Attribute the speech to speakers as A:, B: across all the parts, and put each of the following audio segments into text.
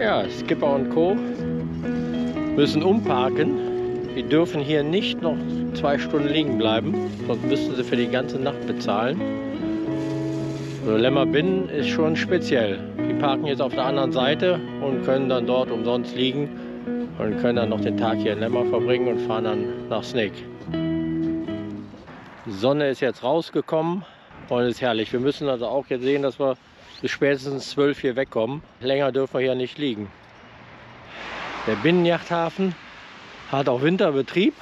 A: Ja, Skipper und Co. müssen umparken. Die dürfen hier nicht noch 2 Stunden liegen bleiben, sonst müssten sie für die ganze Nacht bezahlen. Also Lemmer-Binnen ist schon speziell. Die parken jetzt auf der anderen Seite und können dann dort umsonst liegen und können dann noch den Tag hier in Lemmer verbringen und fahren dann nach Sneek. Die Sonne ist jetzt rausgekommen und ist herrlich. Wir müssen also auch jetzt sehen, dass wir bis spätestens 12 hier wegkommen. Länger dürfen wir hier nicht liegen. Der Binnenjachthafen hat auch Winterbetrieb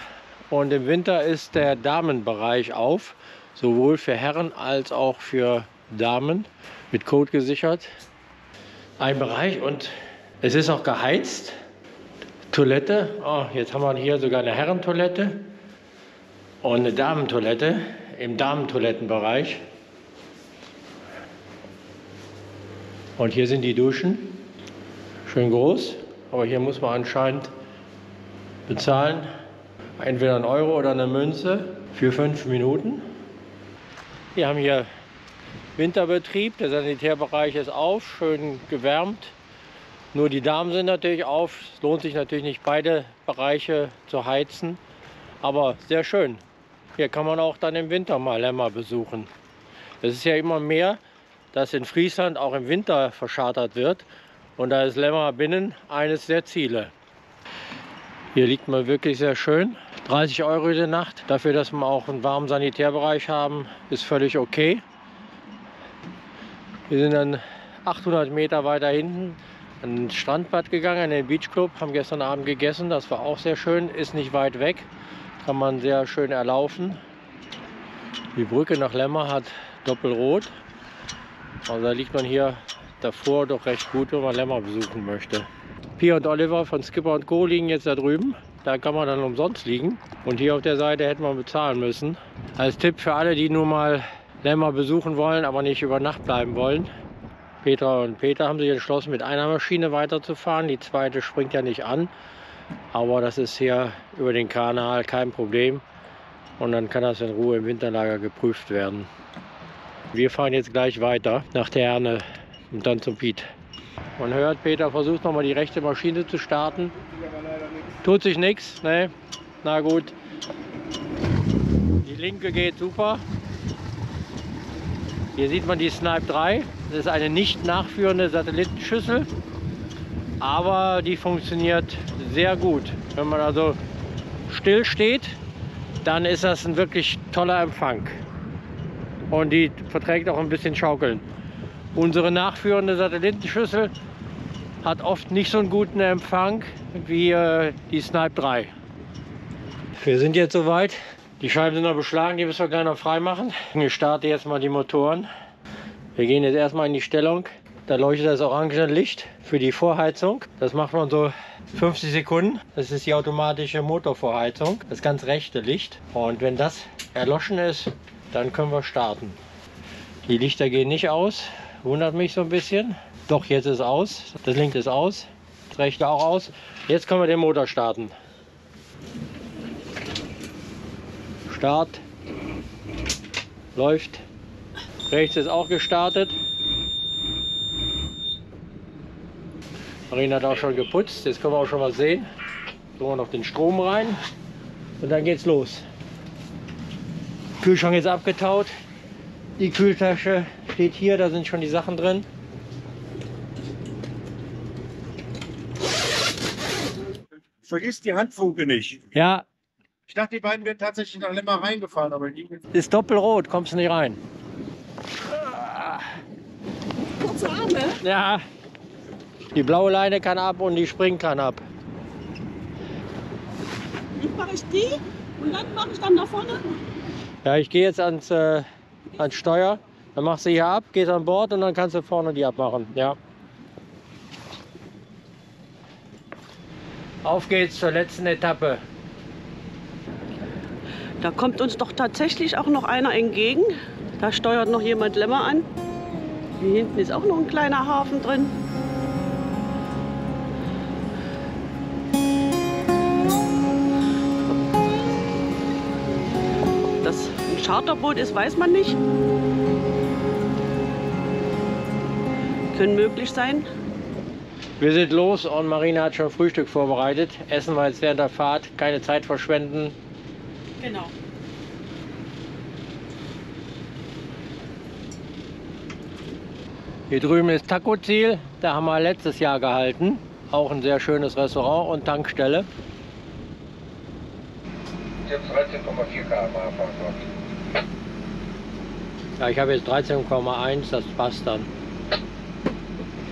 A: und im Winter ist der Damenbereich auf, sowohl für Herren als auch für Damen, mit Code gesichert. Ein Bereich und es ist auch geheizt. Toilette, oh, jetzt haben wir hier sogar eine Herrentoilette und eine Damentoilette im Damentoilettenbereich. Und hier sind die Duschen, schön groß, aber hier muss man anscheinend bezahlen, entweder 1 Euro oder eine Münze für 5 Minuten. Wir haben hier Winterbetrieb, der Sanitärbereich ist auf, schön gewärmt. Nur die Damen sind natürlich auf, es lohnt sich natürlich nicht beide Bereiche zu heizen, aber sehr schön. Hier kann man auch dann im Winter mal Lemmer besuchen. Es ist ja immer mehr, dass in Friesland auch im Winter verschartert wird. Und da ist Lemmer-Binnen eines der Ziele. Hier liegt man wirklich sehr schön. 30 Euro jede Nacht. Dafür, dass wir auch einen warmen Sanitärbereich haben, ist völlig okay. Wir sind dann 800 Meter weiter hinten an den Strandbad gegangen, an den Beachclub. Haben gestern Abend gegessen. Das war auch sehr schön. Ist nicht weit weg. Kann man sehr schön erlaufen. Die Brücke nach Lemmer hat Doppelrot. Also da liegt man hier davor doch recht gut, wenn man Lemmer besuchen möchte. Pia und Oliver von Skipper und Co. liegen jetzt da drüben. Da kann man dann umsonst liegen. Und hier auf der Seite hätte man bezahlen müssen. Als Tipp für alle, die nur mal Lemmer besuchen wollen, aber nicht über Nacht bleiben wollen. Petra und Peter haben sich entschlossen, mit einer Maschine weiterzufahren. Die zweite springt ja nicht an. Aber das ist hier über den Kanal kein Problem. Und dann kann das in Ruhe im Winterlager geprüft werden. Wir fahren jetzt gleich weiter nach der Herne und dann zum Piet. Man hört, Peter versucht nochmal die rechte Maschine zu starten. Tut sich nichts, ne? Na gut. Die linke geht super. Hier sieht man die Snipe 3. Das ist eine nicht nachführende Satellitenschüssel. Aber die funktioniert sehr gut. Wenn man also still steht, dann ist das ein wirklich toller Empfang. Und die verträgt auch ein bisschen Schaukeln. Unsere nachführende Satellitenschüssel hat oft nicht so einen guten Empfang wie die Snipe 3. Wir sind jetzt soweit. Die Scheiben sind noch beschlagen, die müssen wir gleich noch frei machen. Ich starte jetzt mal die Motoren. Wir gehen jetzt erstmal in die Stellung. Da leuchtet das orangene Licht für die Vorheizung. Das macht man so 50 Sekunden. Das ist die automatische Motorvorheizung, das ganz rechte Licht. Und wenn das erloschen ist, dann können wir starten. Die Lichter gehen nicht aus, wundert mich so ein bisschen. Doch, jetzt ist aus. Das linke ist aus, das rechte auch aus. Jetzt können wir den Motor starten. Start. Läuft. Rechts ist auch gestartet. Marina hat auch schon geputzt. Jetzt können wir auch schon was sehen. Tun wir noch den Strom rein und dann geht's los. Kühlschrank ist abgetaut. Die Kühltasche steht hier, da sind schon die Sachen drin.
B: Vergiss die Handfunke nicht.
A: Ja.
B: Ich dachte, die beiden wären tatsächlich nach Lemmer reingefahren, aber die
A: Ist doppelrot, kommst du nicht rein.
C: Kurze Arme.
A: Ja. Die blaue Leine kann ab und die Spring kann ab.
C: Jetzt mache ich die und dann mache ich dann nach vorne.
A: Ja, ich gehe jetzt ans Steuer, dann machst du hier ab, gehst an Bord und dann kannst du vorne die abmachen. Ja. Auf geht's zur letzten Etappe.
C: Da kommt uns doch tatsächlich auch noch einer entgegen. Da steuert noch jemand Lemmer an. Hier hinten ist auch noch ein kleiner Hafen drin. Das ein Charterboot ist, weiß man nicht. Können möglich sein.
A: Wir sind los und Marina hat schon Frühstück vorbereitet. Essen wir jetzt während der Fahrt, keine Zeit verschwenden.
C: Genau.
A: Hier drüben ist Taco-Ziel, da haben wir letztes Jahr gehalten. Auch ein sehr schönes Restaurant und Tankstelle.
B: Jetzt 13,4 km/h fahren.
A: Ja, ich habe jetzt 13,1, das passt dann.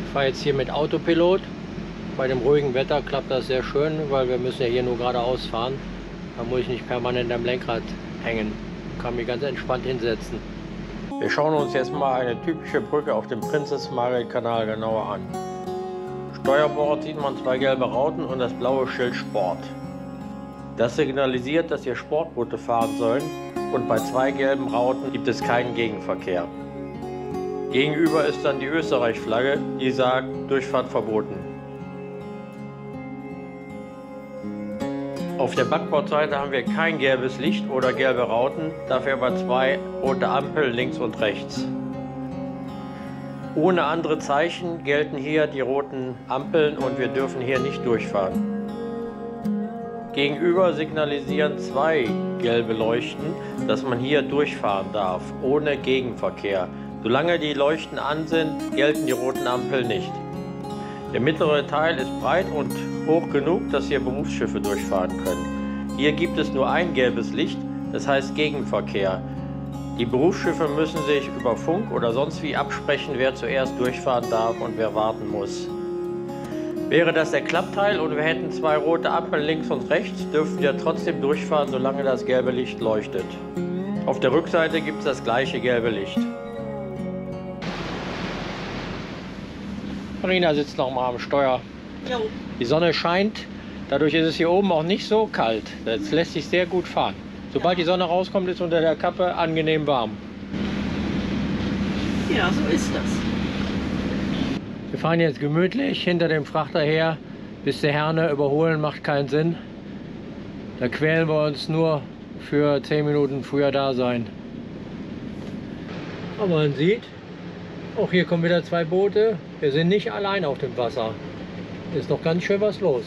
A: Ich fahre jetzt hier mit Autopilot. Bei dem ruhigen Wetter klappt das sehr schön, weil wir müssen ja hier nur geradeaus fahren. Da muss ich nicht permanent am Lenkrad hängen. Ich kann mich ganz entspannt hinsetzen. Wir schauen uns jetzt mal eine typische Brücke auf dem Princess Margaret Kanal genauer an. Steuerbord sieht man 2 gelbe Rauten und das blaue Schild Sport. Das signalisiert, dass hier Sportboote fahren sollen und bei 2 gelben Rauten gibt es keinen Gegenverkehr. Gegenüber ist dann die Österreich-Flagge, die sagt Durchfahrt verboten. Auf der Backbordseite haben wir kein gelbes Licht oder gelbe Rauten, dafür aber 2 rote Ampeln links und rechts. Ohne andere Zeichen gelten hier die roten Ampeln und wir dürfen hier nicht durchfahren. Gegenüber signalisieren 2 gelbe Leuchten, dass man hier durchfahren darf, ohne Gegenverkehr. Solange die Leuchten an sind, gelten die roten Ampeln nicht. Der mittlere Teil ist breit und hoch genug, dass hier Berufsschiffe durchfahren können. Hier gibt es nur ein gelbes Licht, das heißt Gegenverkehr. Die Berufsschiffe müssen sich über Funk oder sonst wie absprechen, wer zuerst durchfahren darf und wer warten muss. Wäre das der Klappteil und wir hätten 2 rote Ampeln links und rechts, dürfen wir trotzdem durchfahren, solange das gelbe Licht leuchtet. Auf der Rückseite gibt es das gleiche gelbe Licht. Marina sitzt noch mal am Steuer.
C: Jo.
A: Die Sonne scheint, dadurch ist es hier oben auch nicht so kalt. Das lässt sich sehr gut fahren. Sobald die Sonne rauskommt, ist unter der Kappe angenehm warm.
C: Ja, so ist das.
A: Wir fahren jetzt gemütlich hinter dem Frachter her, bis der Herne. Überholen macht keinen Sinn. Da quälen wir uns nur für 10 Minuten früher da sein. Aber man sieht, auch hier kommen wieder 2 Boote. Wir sind nicht allein auf dem Wasser. Ist noch ganz schön was los.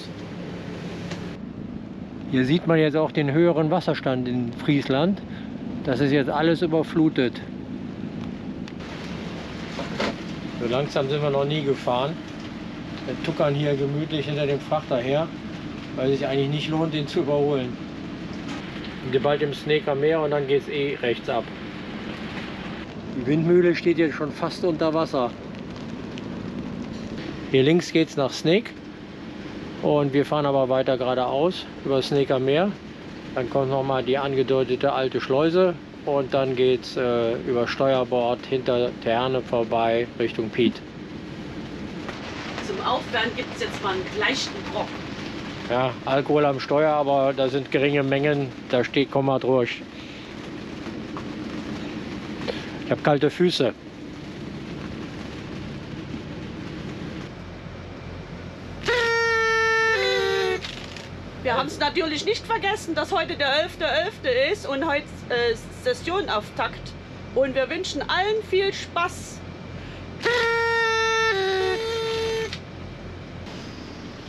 A: Hier sieht man jetzt auch den höheren Wasserstand in Friesland. Das ist jetzt alles überflutet. So langsam sind wir noch nie gefahren. Wir tuckern hier gemütlich hinter dem Frachter her, weil es sich eigentlich nicht lohnt, den zu überholen. Wir sind bald im Sneeker Meer und dann geht es eh rechts ab. Die Windmühle steht jetzt schon fast unter Wasser. Hier links geht es nach Sneek und wir fahren aber weiter geradeaus über Sneeker Meer. Dann kommt nochmal die angedeutete alte Schleuse und dann geht es über Steuerbord hinter Terne vorbei Richtung Piet.
C: Zum Aufwärmen gibt es jetzt mal einen leichten Brock.
A: Ja, Alkohol am Steuer, aber da sind geringe Mengen, da steht komm mal durch. Ich habe kalte Füße.
C: Wir haben es natürlich nicht vergessen, dass heute der 11.11. ist und heute Sessionauftakt. Und wir wünschen allen viel Spaß.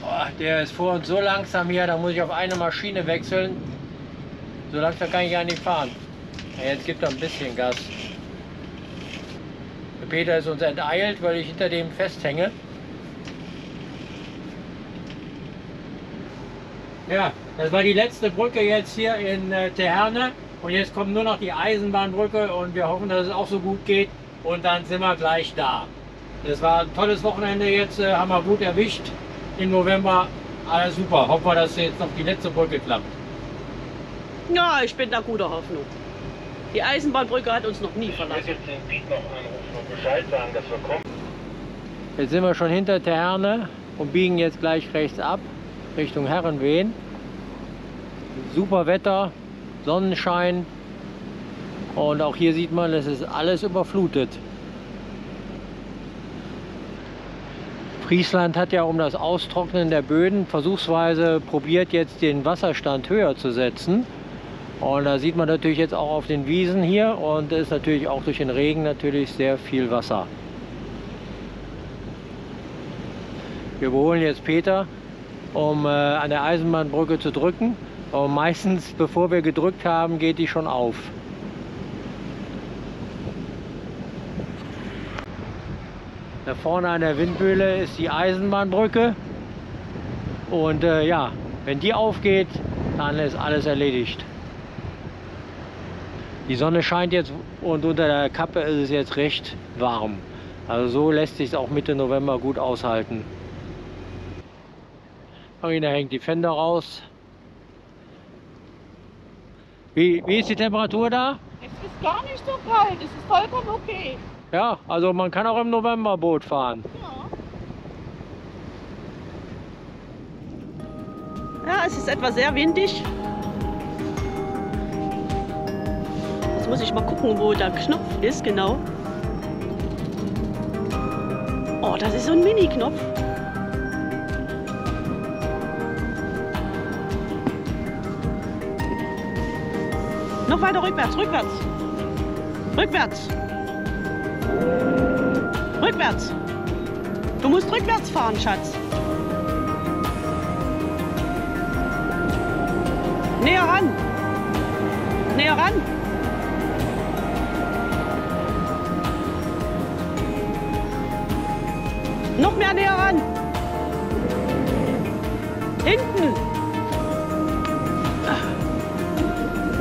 A: Oh, der ist vor uns so langsam hier, da muss ich auf eine Maschine wechseln. So langsam kann ich gar nicht fahren. Ja, jetzt gibt er ein bisschen Gas. Der Peter ist uns enteilt, weil ich hinter dem festhänge. Ja, das war die letzte Brücke jetzt hier in Teherne. Und jetzt kommt nur noch die Eisenbahnbrücke und wir hoffen, dass es auch so gut geht. Und dann sind wir gleich da. Das war ein tolles Wochenende jetzt, haben wir gut erwischt. Im November, alles super. Hoffen wir, dass jetzt noch die letzte Brücke klappt.
C: Ja, ich bin da guter Hoffnung. Die Eisenbahnbrücke hat uns noch nie verlassen.
B: Ich werde jetzt den Piet noch anrufen und Bescheid sagen, dass wir kommen.
A: Jetzt sind wir schon hinter Teherne und biegen jetzt gleich rechts ab Richtung Herrenwehen. Super Wetter, Sonnenschein und auch hier sieht man, es ist alles überflutet. Friesland hat ja um das Austrocknen der Böden versuchsweise probiert, jetzt den Wasserstand höher zu setzen. Und da sieht man natürlich jetzt auch auf den Wiesen hier und es ist natürlich auch durch den Regen natürlich sehr viel Wasser. Wir überholen jetzt Peter, um an der Eisenbahnbrücke zu drücken. Aber meistens, bevor wir gedrückt haben, geht die schon auf. Da vorne an der Windmühle ist die Eisenbahnbrücke. Und ja, wenn die aufgeht, dann ist alles erledigt. Die Sonne scheint jetzt und unter der Kappe ist es jetzt recht warm. Also so lässt sich es auch Mitte November gut aushalten. Marina hängt die Fender raus. Wie ist die Temperatur da?
C: Es ist gar nicht so kalt, es ist vollkommen okay.
A: Ja, also man kann auch im November Boot fahren.
C: Ja, es ist etwas sehr windig. Jetzt muss ich mal gucken, wo der Knopf ist, genau. Oh, das ist so ein Mini-Knopf. Noch weiter rückwärts, rückwärts. Rückwärts. Rückwärts. Du musst rückwärts fahren, Schatz. Näher ran. Näher ran. Noch mehr näher ran. Hinten.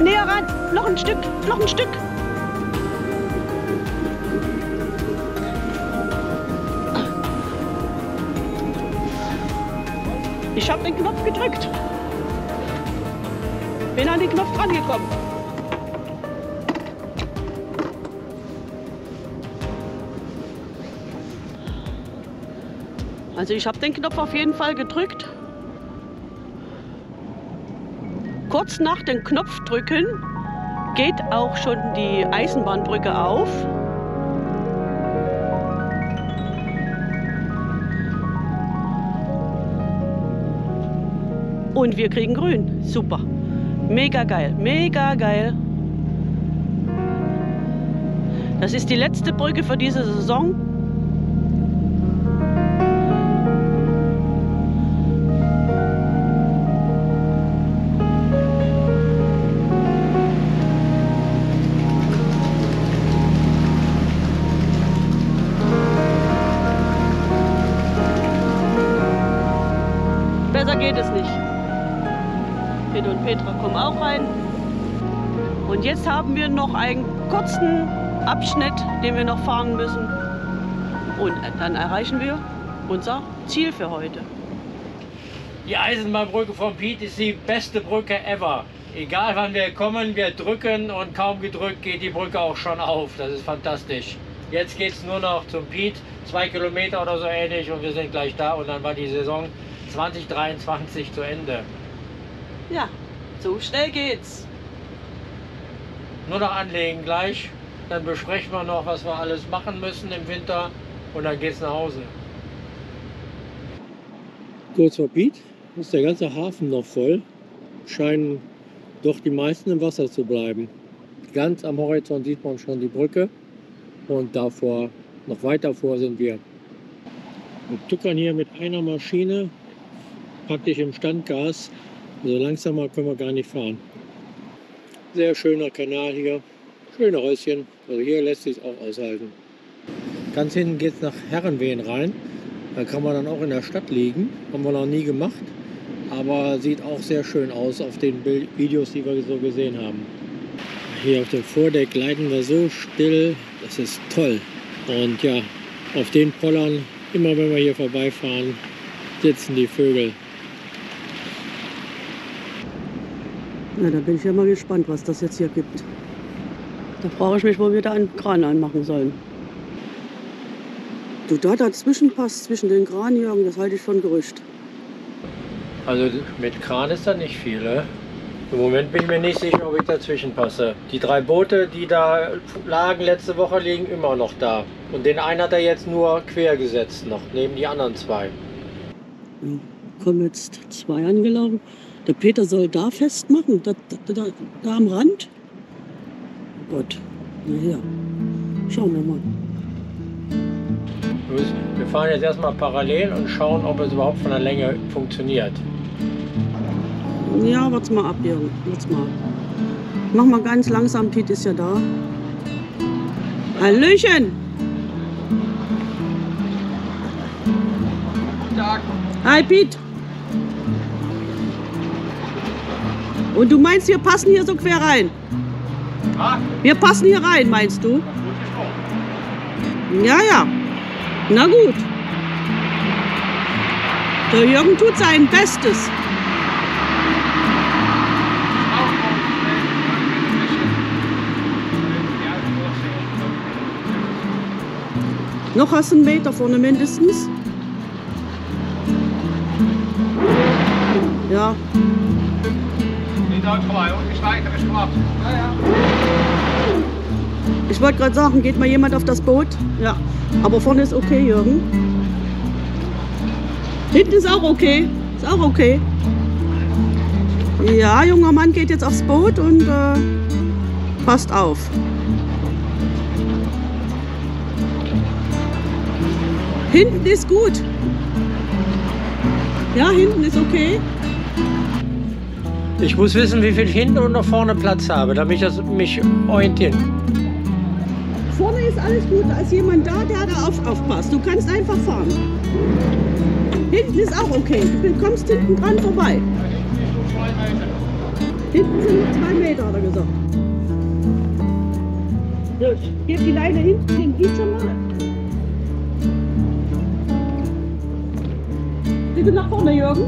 C: Näher ran. Noch ein Stück. Noch ein Stück. Ich habe den Knopf gedrückt. Bin an den Knopf rangekommen. Also ich habe den Knopf auf jeden Fall gedrückt. Kurz nach dem Knopfdrücken geht auch schon die Eisenbahnbrücke auf. Und wir kriegen grün. Super. Mega geil. Mega geil. Das ist die letzte Brücke für diese Saison. Besser geht es nicht. Peter und Petra kommen auch rein. Und jetzt haben wir noch einen kurzen Abschnitt, den wir noch fahren müssen. Und dann erreichen wir unser Ziel für heute.
A: Die Eisenbahnbrücke von Piet ist die beste Brücke ever. Egal wann wir kommen, wir drücken und kaum gedrückt geht die Brücke auch schon auf. Das ist fantastisch. Jetzt geht es nur noch zum Piet, 2 Kilometer oder so ähnlich und wir sind gleich da und dann war die Saison 2023 zu Ende.
C: Ja, so schnell geht's.
A: Nur noch anlegen gleich, dann besprechen wir noch, was wir alles machen müssen im Winter und dann geht's nach Hause. Kurz vor Piet ist der ganze Hafen noch voll. Scheinen doch die meisten im Wasser zu bleiben. Ganz am Horizont sieht man schon die Brücke und davor, noch weiter vor sind wir. Wir tuckern hier mit einer Maschine praktisch im Standgas. So langsamer können wir gar nicht fahren. Sehr schöner Kanal hier, schöne Häuschen. Also hier lässt sich es auch aushalten. Ganz hinten geht es nach Herrenwehen rein. Da kann man dann auch in der Stadt liegen. Haben wir noch nie gemacht. Aber sieht auch sehr schön aus auf den Videos, die wir so gesehen haben. Hier auf dem Vordeck gleiten wir so still. Das ist toll. Und ja, auf den Pollern, immer wenn wir hier vorbeifahren, sitzen die Vögel.
C: Na, da bin ich ja mal gespannt, was das jetzt hier gibt. Da frage ich mich, wo wir da einen Kran anmachen sollen. Du, da dazwischen passt, zwischen den Kranjörgen, das halte ich für ein Gerücht.
A: Also mit Kran ist da nicht viel, ne? Im Moment bin ich mir nicht sicher, ob ich dazwischen passe. Die 3 Boote, die da lagen letzte Woche, liegen immer noch da. Und den einen hat er jetzt nur quer gesetzt noch, neben die anderen 2.
C: Ja, kommen jetzt 2 angelaufen. Der Peter soll da festmachen, da am Rand. Oh Gott, na ja, schauen wir mal.
A: Wir fahren jetzt erstmal parallel und schauen, ob es überhaupt von der Länge funktioniert.
C: Ja, warte mal ab, Jürgen. Warte mal. Mach mal ganz langsam, Piet ist ja da. Hallöchen!
B: Guten Tag.
C: Hi, Piet! Und du meinst, wir passen hier so quer rein?
B: Ah,
C: Wir passen hier rein, meinst du? Ja, ja. Na gut. Der Jürgen tut sein Bestes. Noch hast du einen Meter vorne mindestens. Ja.
B: Niet uitgewaaid hoor, die stijger is glad. Ja, ja.
C: Ich wollte gerade sagen, geht mal jemand auf das Boot? Ja. Aber vorne ist okay, Jürgen. Hinten ist auch okay. Ist auch okay. Ja, junger Mann geht jetzt aufs Boot und passt auf. Hinten ist gut. Ja, hinten ist okay.
A: Ich muss wissen, wie viel ich hinten und nach vorne Platz habe, damit ich mich orientieren.
C: Vorne ist alles gut, da ist jemand da, der da aufpasst. Du kannst einfach fahren. Hinten ist auch okay, du kommst hinten dran vorbei. Hinten sind noch 2 Meter, hat er gesagt. So, ich gebe die Leine hinten, den geht schon mal. Bitte nach vorne, Jürgen.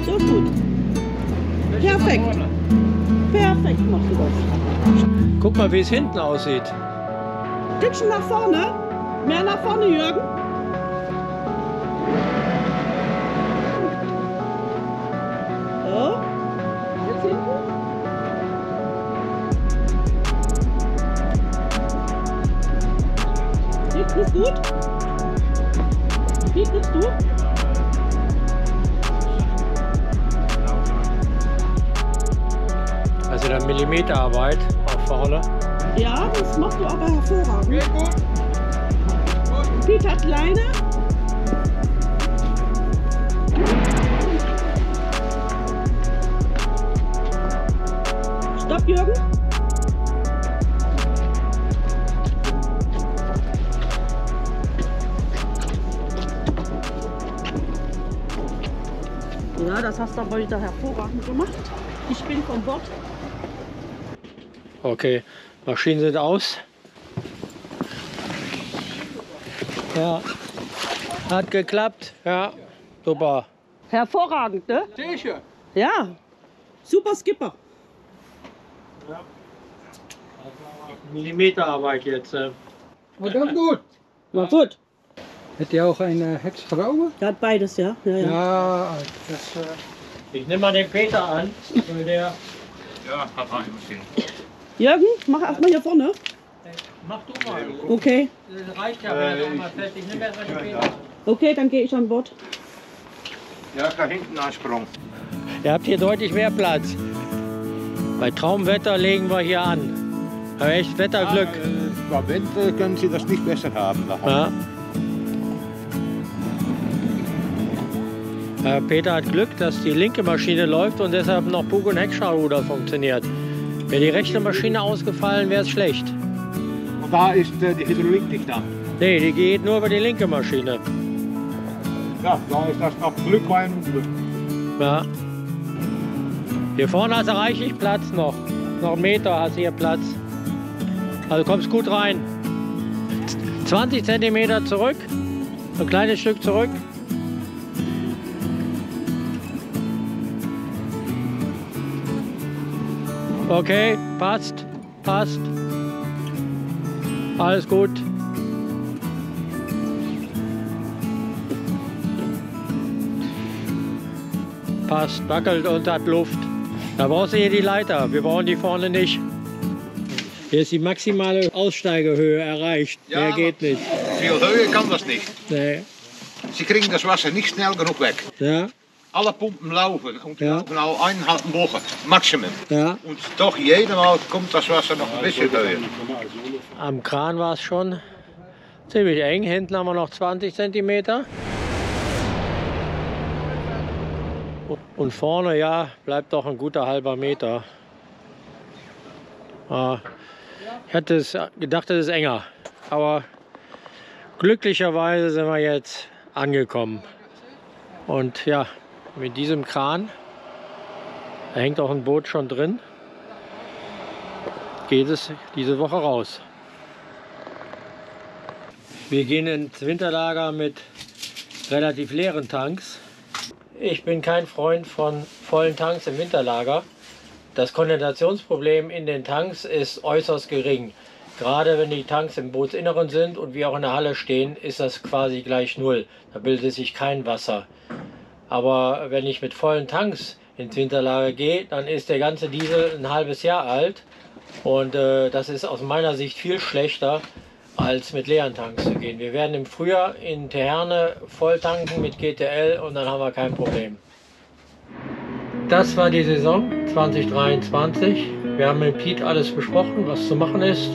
C: So gut. Perfekt. Perfekt machst du das.
A: Guck mal, wie es hinten aussieht.
C: Stückchen nach vorne. Mehr nach vorne, Jürgen. So. Jetzt hinten. Hinten ist gut. Hinten ist gut.
A: Also dann Millimeterarbeit auch vorne.
C: Ja, das machst du aber hervorragend.
B: Geht gut.
C: Piet hat Leine. Stopp, Jürgen. Ja, das hast du aber wieder hervorragend gemacht. Ich bin vom Bord.
A: Okay, Maschinen sind aus. Ja, hat geklappt. Ja, super.
C: Hervorragend, ne?
B: Sicher.
C: Ja. Super Skipper.
A: Millimeterarbeit jetzt.
B: Maar dat goed.
C: War gut.
D: Hat die auch eine Hexschraube?
C: Der hat beides, ja? Ja, ja.
D: Ja, das,
A: Ich nehme mal den Peter an, weil der.
B: Ja, gaat rein misschien.
C: Jürgen, mach erstmal hier vorne.
A: Mach du mal.
C: Okay.
A: Das reicht ja, wenn er einmal fest. Ich nehme erstmal den Peter.
C: Okay, dann gehe ich an Bord.
B: Ja, ik ga hinten aansprongen.
A: Ihr habt hier deutlich mehr Platz. Bei Traumwetter legen wir hier an. Aber echt Wetterglück.
B: Qua wind kunnen ze dat niet besser haben.
A: Ja. Peter hat Glück, dass die linke Maschine läuft und deshalb noch Bug- und Heckscharruder funktioniert. Wäre die rechte Maschine ausgefallen, wäre es schlecht.
B: Want daar is de hydrauliek dicht aan.
A: Nee, die geht nur über die linke Maschine.
B: Ja, dan is dat nog geluk bij een ongeluk.
A: Ja. Hier vorne hast du reichlich Platz noch. Noch einen Meter hast du hier Platz. Also kommst gut rein. 20 cm zurück. Ein kleines Stück zurück. Okay, passt, passt. Alles gut. Passt, wackelt und hat Luft. Da brauchst du hier die Leiter. Wir brauchen die vorne nicht. Hier ist die maximale Aussteigehöhe erreicht.
B: Ja,
A: Mehr geht nicht.
B: Veel höher kan dat niet.
A: Nee.
B: Ze kriegen das Wasser nicht schnell genug weg.
A: Ja,
B: alle Pumpen laufen und die
D: Ja.
B: laufen auch 1,5 Wochen, Maximum.
D: Ja.
B: Und doch jedes Mal kommt das Wasser noch ein bisschen höher.
A: Am Kran war es schon ziemlich eng. Hinten haben wir noch 20 cm. Und vorne, ja, bleibt doch ein guter halber Meter. Ich hatte gedacht, es ist enger. Aber glücklicherweise sind wir jetzt angekommen. Und ja, mit diesem Kran, da hängt auch ein Boot schon drin, geht es diese Woche raus. Wir gehen ins Winterlager mit relativ leeren Tanks. Ich bin kein Freund von vollen Tanks im Winterlager. Das Kondensationsproblem in den Tanks ist äußerst gering. Gerade wenn die Tanks im Bootsinneren sind und wir auch in der Halle stehen, ist das quasi gleich null. Da bildet sich kein Wasser. Aber wenn ich mit vollen Tanks ins Winterlager gehe, dann ist der ganze Diesel ein halbes Jahr alt. Und das ist aus meiner Sicht viel schlechter, als mit leeren Tanks zu gehen. Wir werden im Frühjahr in Teherne voll tanken mit GTL und dann haben wir kein Problem. Das war die Saison 2023. Wir haben mit Piet alles besprochen, was zu machen ist,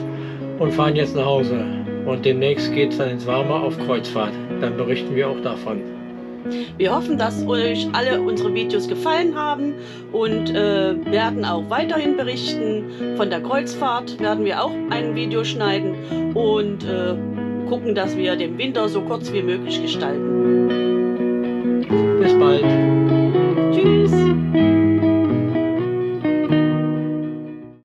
A: und fahren jetzt nach Hause. Und demnächst geht es dann ins Warme auf Kreuzfahrt. Dann berichten wir auch davon.
C: Wir hoffen, dass euch alle unsere Videos gefallen haben und werden auch weiterhin berichten. Von der Kreuzfahrt werden wir auch ein Video schneiden und gucken, dass wir den Winter so kurz wie möglich gestalten.
A: Bis bald.
C: Tschüss!